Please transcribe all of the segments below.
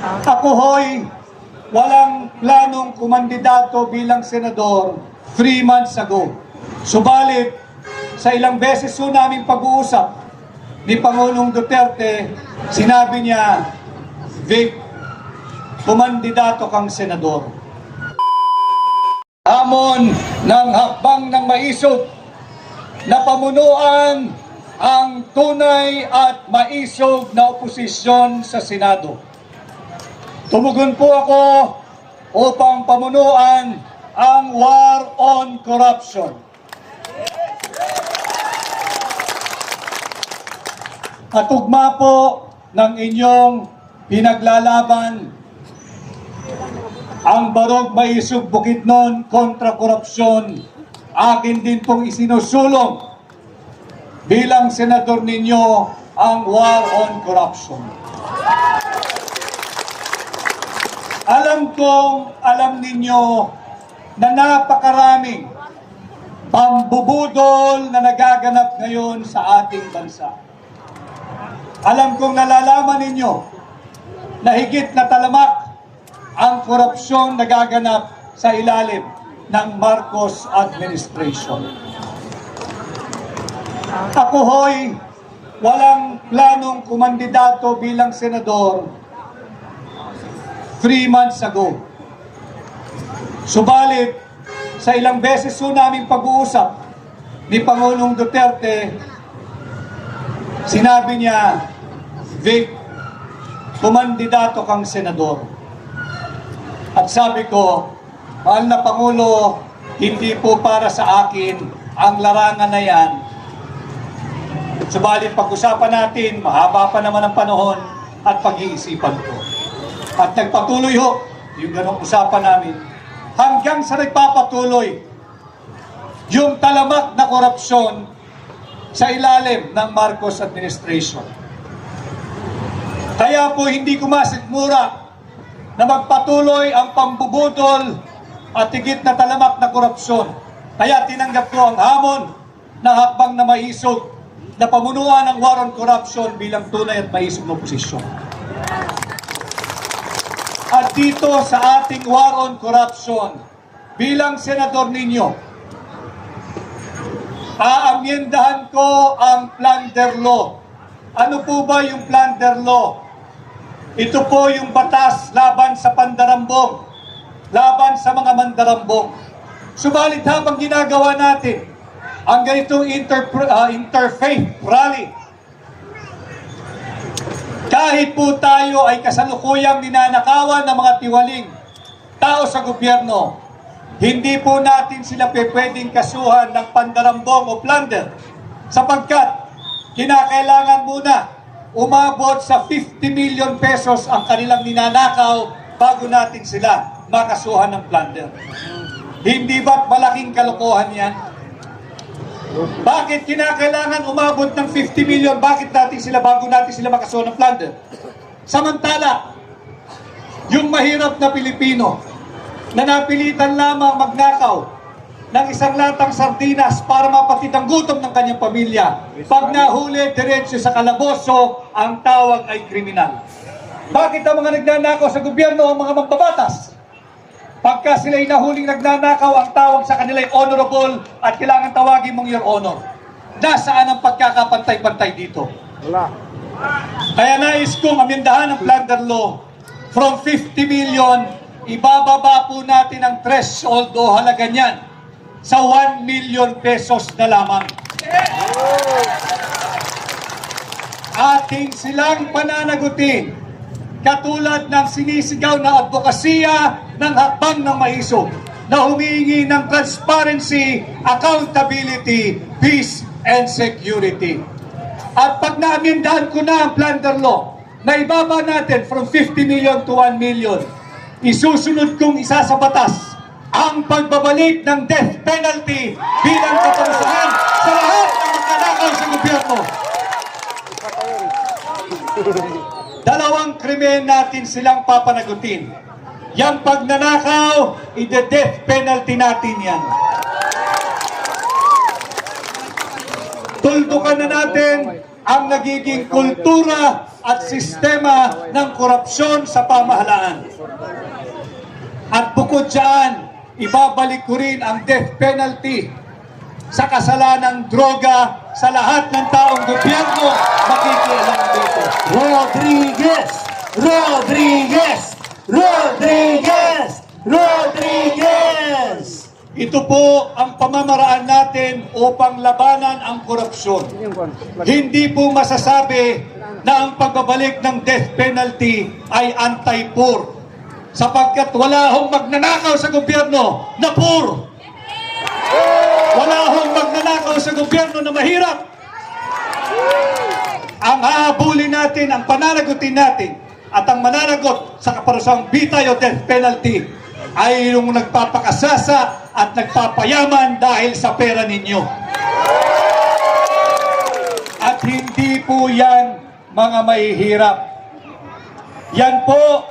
Ako ho'y walang planong kumandidato bilang senador 3 months ago. Subalit, sa ilang beses po naming pag-uusap ni Pangulong Duterte, sinabi niya, Vic, kumandidato kang senador. Hamon ng hakbang ng maisog na pamunuan ang tunay at maisog na oposisyon sa Senado. Tumugon po ako upang pamunuan ang war on corruption. At tugma po ng inyong pinaglalaban ang Barog Maisog Bukidnon kontra korupsyon, akin din pong isinusulong bilang senador ninyo ang war on corruption. Alam ninyo na napakaraming pambubudol na nagaganap ngayon sa ating bansa. Alam kong nalalaman ninyo na higit na talamak ang korupsyon na gaganap sa ilalim ng Marcos administration. Ako ho'y walang planong kumandidato bilang senador 3 months ago. Subalit, sa ilang beses po naming pag-uusap ni Pangulong Duterte, sinabi niya, Vic, kumandidato kang senador. At sabi ko, mahal na Pangulo, hindi po para sa akin ang larangan na yan. Subalit pag-usapan natin, mahaba pa naman ang panahon at pag-iisipan ko. At nagpatuloy ho, yung ganong usapan namin, hanggang sa nagpapatuloy yung talamak na korupsyon sa ilalim ng Marcos administration. Kaya po hindi ko masigmura na magpatuloy ang pambubudol at higit na talamak na korupsyon. Kaya tinanggap ko ang hamon ng hakbang na maisog na pamunuan ng war on corruption bilang tunay at maisog na oposisyon. At dito sa ating war on corruption, bilang senador ninyo, aamyendahan ko ang plunder law. Ano po ba yung plunder law? Ito po yung batas laban sa pandarambong, laban sa mga mandarambong. Subalit habang ginagawa natin ang ganitong interfaith rally, kahit po tayo ay kasalukuyang ninanakawan ng mga tiwaling tao sa gobyerno, hindi po natin sila pwedeng kasuhan ng pandarambong o plunder sapagkat kinakailangan muna umabot sa 50 million pesos ang kanilang ninanakaw bago natin sila makasuhan ng plunder. Hindi ba't malaking kalokohan yan? Bakit kinakailangan umabot ng 50 million? Bakit natin sila bago natin sila makasuhan ng plunder? Samantala, yung mahirap na Pilipino na napilitan lamang magnakaw ng isang latang sardinas para mapatid ang gutom ng kanyang pamilya, pag nahuli, diretso sa kalaboso, ang tawag ay kriminal. Bakit ang mga nagnanakaw sa gobyerno ang mga magbabatas? Pagka sila'y nahuling nagnanakaw, ang tawag sa kanila ay honorable at kailangan tawagin mong your honor. Nasaan ang pagkakapantay-pantay dito? Wala. Kaya nais kong amendahan ang plunder law from 50 million, ibababa po natin ang threshold o halaga niyan sa 1 million pesos na lamang. Ating silang pananagutin katulad ng sinisigaw na advokasya ng hakbang ng maisog na humihingi ng transparency, accountability, peace, and security. At pag naamyendahan ko na ang plunder law, na ibaba natin from 50 million to 1 million, isusunod kong isa sa batas ang pagbabalik ng death penalty bilang katapusan sa lahat ng magnanakaw sa gobyerno. Dalawang krimen natin silang papanagutin. Yang pagnanakaw, ide-death penalty natin yan. Tuldukan na natin ang nagiging kultura at sistema ng korupsyon sa pamahalaan. At bukod dyan, ibabalik ko rin ang death penalty sa kasalanang droga sa lahat ng taong gobyerno makikialam dito. Rodriguez! Rodriguez! Rodriguez! Rodriguez! Ito po ang pamamaraan natin upang labanan ang korupsyon. Hindi po masasabi na ang pagbabalik ng death penalty ay anti-poor. Sapagkat wala hong magnanakaw sa gobyerno na poor. Wala hong magnanakaw sa gobyerno na mahirap. Ang hahabulin natin, ang pananagutin natin, at ang mananagot sa kaparusang bitay o death penalty ay yung nagpapakasasa at nagpapayaman dahil sa pera ninyo. At hindi po yan mga mahihirap. Yan po,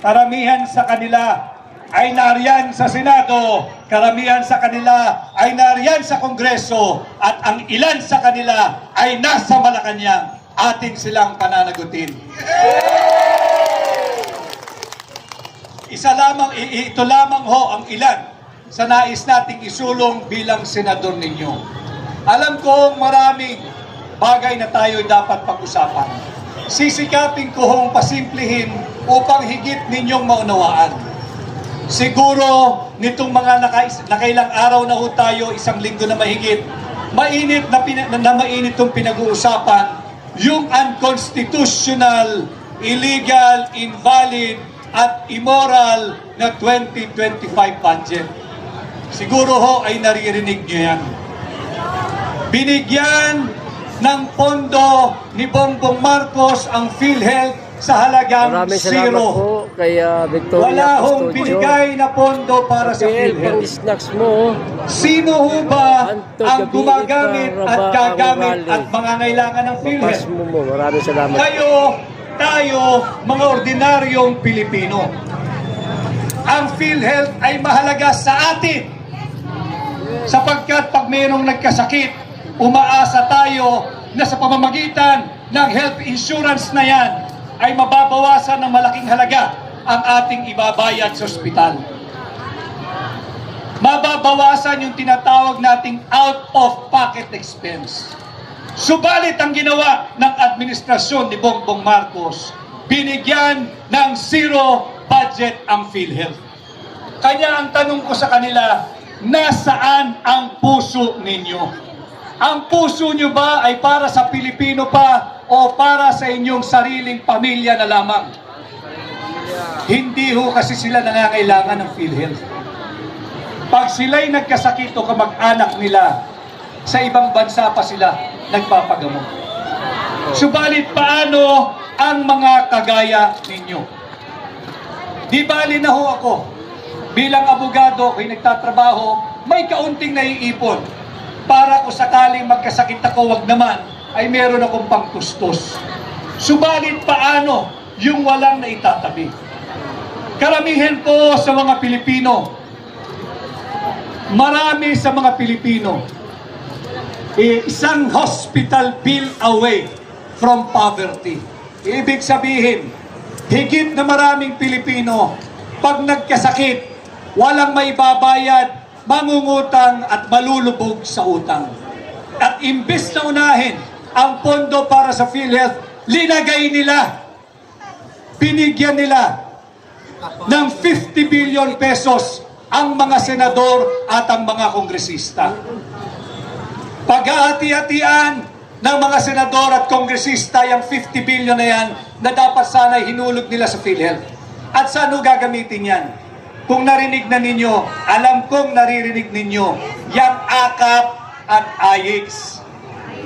karamihan sa kanila ay nariyan sa Senado, karamihan sa kanila ay nariyan sa Kongreso, at ang ilan sa kanila ay nasa Malacanang. Atin silang pananagutin. Ito lamang ho ang ilan sa nais nating isulong bilang senador ninyo. Alam kong maraming bagay na tayo dapat pag-usapan. Sisikapin ko hong pasimplihin upang higit ninyong maunawaan. Siguro, nitong mga nakailang araw na ho tayo, isang linggo na mahigit, mainit itong pinag-uusapan, yung unconstitutional, illegal, invalid, at immoral na 2025 budget. Siguro ho ay naririnig nyo yan. Binigyan ng pondo ni Bongbong Marcos ang PhilHealth sa halagang Maraming salamat zero. po kay Victoria Wala hong Custodio. binigay na pondo para sa PhilHealth, PhilHealth. snacks mo. Sino ho ba Anto, ang gabi, gumagamit para at ba gagamit ang at mangangailangan ng Papas PhilHealth? mo. Maraming salamat. Tayo, mga ordinaryong Pilipino. Ang PhilHealth ay mahalaga sa atin. Sapagkat pag mayroong nagkasakit, umaasa tayo na sa pamamagitan ng health insurance na yan, ay mababawasan ng malaking halaga ang ating ibabayad sa ospital. Mababawasan yung tinatawag nating out-of-pocket expense. Subalit ang ginawa ng administrasyon ni Bongbong Marcos, binigyan ng zero budget ang PhilHealth. Kaya ang tanong ko sa kanila, nasaan ang puso ninyo? Ang puso nyo ba ay para sa Pilipino pa o para sa inyong sariling pamilya na lamang? Hindi ho kasi sila nangangailangan ng PhilHealth. Pag sila'y nagkasakit o kamag-anak nila, sa ibang bansa pa sila nagpapagamot. Subalit paano ang mga kagaya ninyo? Di bali na ho ako. Bilang abogado, ako'y nagtatrabaho, may kaunting naiipon. Para kung sakaling magkasakit ako, wag naman, ay meron akong pangtustos. Subalit paano yung walang naitatabi? Karamihan po sa mga Pilipino, marami sa mga Pilipino, isang hospital bill away from poverty. Ibig sabihin, higit na maraming Pilipino, pag nagkasakit, walang maibabayad, mangungutang at malulubog sa utang. At imbes na unahin ang pondo para sa PhilHealth, linagay nila, binigyan nila ng 50 billion pesos ang mga senador at ang mga kongresista. Paghahati-hatian ng mga senador at kongresista yung 50 billion na yan na dapat sana hinulog nila sa PhilHealth. At saan ho gagamitin yan? Kung narinig na ninyo, alam kong naririnig ninyo, yung AKAP at AYIX.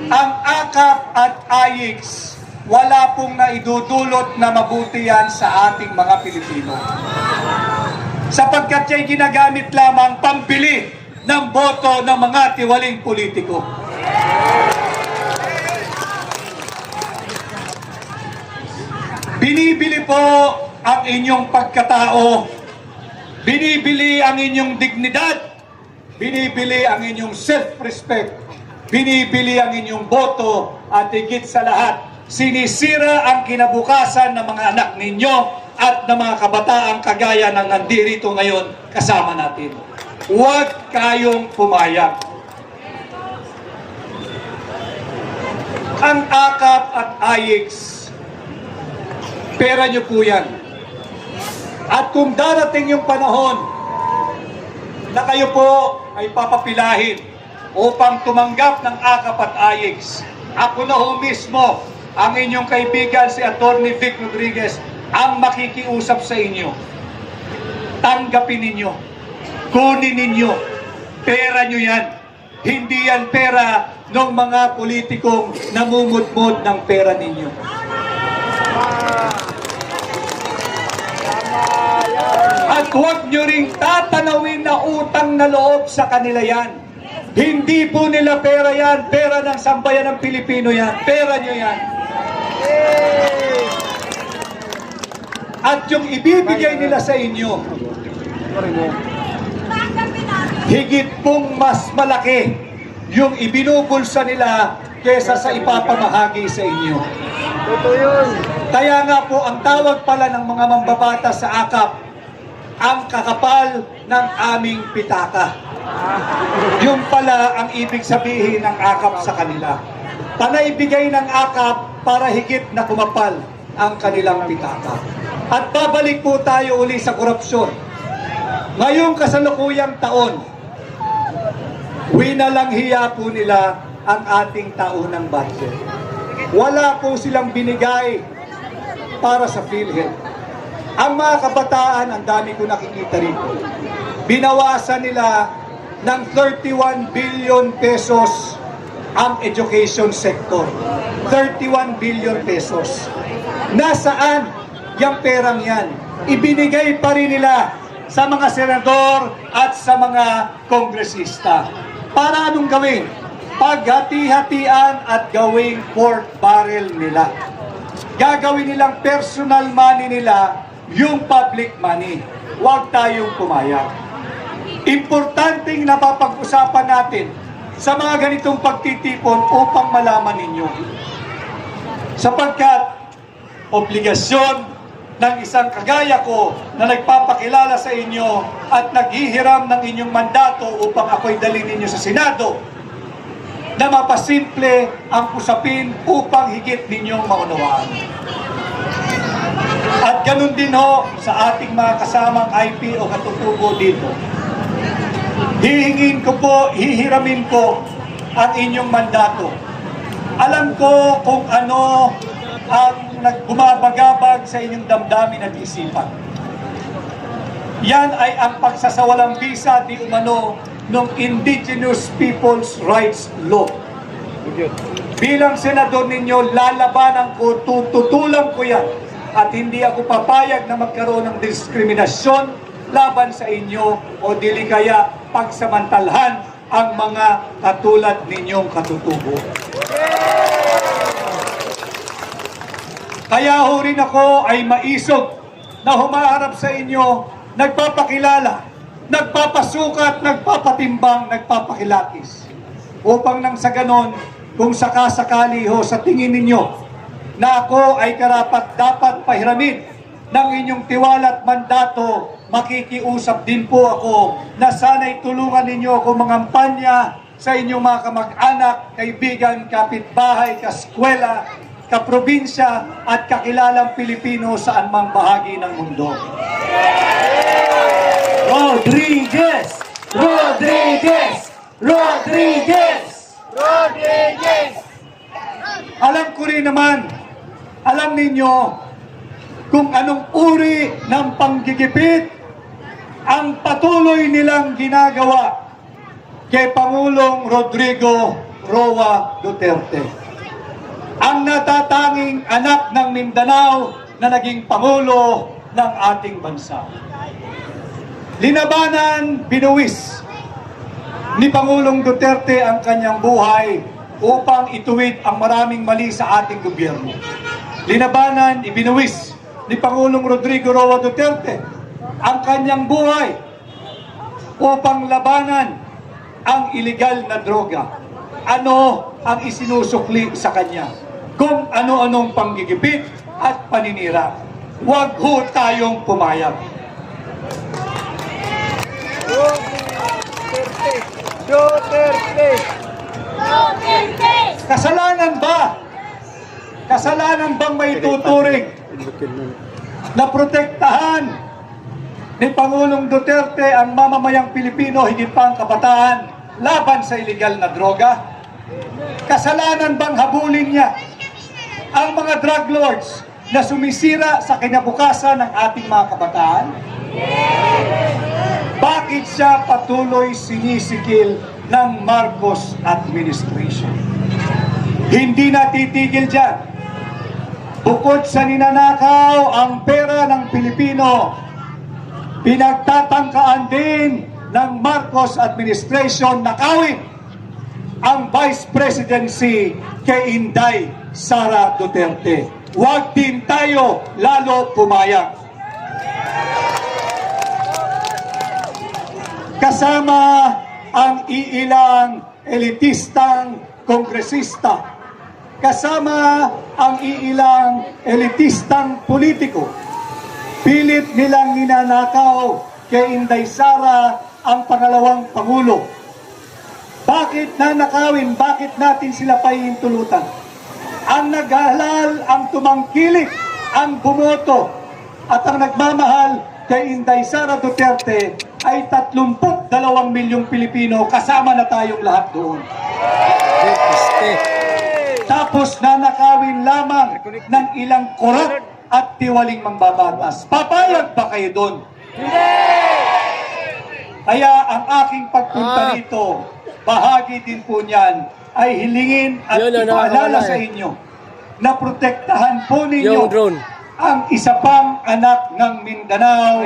Ang AKAP at AYIX, wala pong naidudulot na mabuti yan sa ating mga Pilipino. Sapagkat siya'y ginagamit lamang pambili ng boto ng mga tiwaling politiko. Binibili po ang inyong pagkatao, binibili ang inyong dignidad, binibili ang inyong self-respect, binibili ang inyong boto, at higit sa lahat, sinisira ang kinabukasan ng mga anak ninyo at ng mga kabataang kagaya ng nandirito ngayon kasama natin. Huwag kayong pumayag. Ang AKAP at AIX, pera nyo po yan. At kung darating yung panahon na kayo po ay papapilahin upang tumanggap ng AKAP at AIX, ako na ho mismo, ang inyong kaibigan si Atty. Vic Rodriguez, ang makikiusap sa inyo. Tanggapin ninyo. Kunin ninyo. Pera nyo yan. Hindi yan pera ng mga politikong namumudmod ng pera ninyo. At huwag nyo ring tatanawin na utang na loob sa kanila yan. Hindi po nila pera yan. Pera ng sambayan ng Pilipino yan. Pera nyo yan. At yung ibibigay nila sa inyo, higit pong mas malaki yung ibinubulsa nila kesa sa ipapamahagi sa inyo. Kaya nga po, ang tawag pala ng mga mambabata sa AKAP, ang kakapal ng aming pitaka. Yung pala ang ibig sabihin ng AKAP sa kanila. Panaibigay ng AKAP para higit na kumapal ang kanilang pitaka. At babalik po tayo uli sa korupsyon. Ngayong kasalukuyang taon, winalanghiya po nila ang ating taunang budget. Wala po silang binigay para sa PhilHealth. Ang mga kabataan, ang dami ko nakikita rito, binawasan nila ng 31 billion pesos ang education sector. 31 billion pesos. Nasaan yung perang yan? Ibinigay pa rin nila sa mga senador at sa mga kongresista. Para anong gawin? Paghati-hatian at gawing pork barrel nila. Gagawin nilang personal money nila yung public money. Huwag tayong pumayag. Importanteng napapag-usapan natin sa mga ganitong pagtitipon upang malaman ninyo. Sapagkat obligasyon ng isang kagaya ko na nagpapakilala sa inyo at naghihiram ng inyong mandato upang ako'y dalhin ninyo sa Senado na mapasimple ang usapin upang higit ninyong maunawaan. At ganun din ho sa ating mga kasamang IP o katutubo dito. Hihingin ko po, hihiramin ko ang inyong mandato. Alam ko kung ano ang nagbumabagabag sa inyong damdamin at isipan. Yan ay ang pagsasawalang bisa di umano ng Indigenous Peoples' Rights Law. Bilang senador ninyo, lalabanan ko, tututulan ko yan at hindi ako papayag na magkaroon ng diskriminasyon laban sa inyo o dili kaya pagsamantalhan ang mga katulad ninyong katutubo. Kaya ho rin ako ay maisog na humaharap sa inyo, nagpapakilala, nagpapasukat, nagpapatimbang, nagpapakilatis. Upang nang sa ganon, kung sakasakali ho sa tingin ninyo na ako ay karapat-dapat pahiramin ng inyong tiwala at mandato, makikiusap din po ako na sana'y tulungan ninyo ako mangampanya sa inyong mga kamag-anak, kaibigan, kapitbahay, kaskwela, kaprobinsya at kakilalang Pilipino sa anumang bahagi ng mundo. Rodriguez! Rodriguez! Rodriguez! Rodriguez! Alam ko rin naman, alam ninyo kung anong uri ng panggigipit ang patuloy nilang ginagawa kay Pangulong Rodrigo Roa Duterte. Ang natatanging anak ng Mindanao na naging Pangulo ng ating bansa. Linabanan, binuwis ni Pangulong Duterte ang kanyang buhay upang ituwid ang maraming mali sa ating gobyerno. Linabanan, ibinuwis ni Pangulong Rodrigo Roa Duterte ang kanyang buhay upang labanan ang iligal na droga. Ano ang isinusukli sa kanya? kung ano-anong panggigipit at paninira. Huwag ho tayong pumayag. Kasalanan ba? Kasalanan bang may tuturing na protektahan ni Pangulong Duterte ang mamamayang Pilipino, higit pa ang kabataan, laban sa illegal na droga? Kasalanan bang habulin niya ang mga drug lords na sumisira sa kinabukasan ng ating mga kabataan? Bakit siya patuloy sinisikil ng Marcos administration? Hindi natitigil dyan. Bukod sa ninanakaw ang pera ng Pilipino, pinagtatangkaan din ng Marcos administration nakawin ang Vice Presidency kay Inday Sara Duterte. Huwag din tayo lalo pumayag. Kasama ang iilang elitistang kongresista, kasama ang iilang elitistang politiko, pilit nilang ninanakaw kay Inday Sara ang pangalawang Pangulo. Bakit nanakawin? Bakit natin sila pahihintulutan? Ang naghalal, ang tumangkilik, ang bumoto, at ang nagmamahal kay Inday Sara Duterte ay 32 milyong Pilipino, kasama na tayong lahat doon. Tapos nanakawin lamang ng ilang korap at tiwaling mambabatas. Papayag ba kayo doon? Kaya ang aking pagpunta rito, bahagi din po niyan, ay hilingin at ipaalala sa inyo na protektahan po ninyo Yung drone. ang isa pang anak ng Mindanao,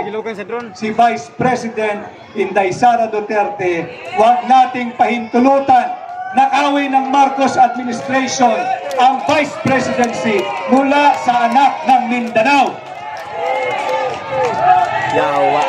si Vice President Inday Sara Duterte. Huwag nating pahintulutan nakawin ng Marcos administration ang Vice Presidency mula sa anak ng Mindanao. Yawa.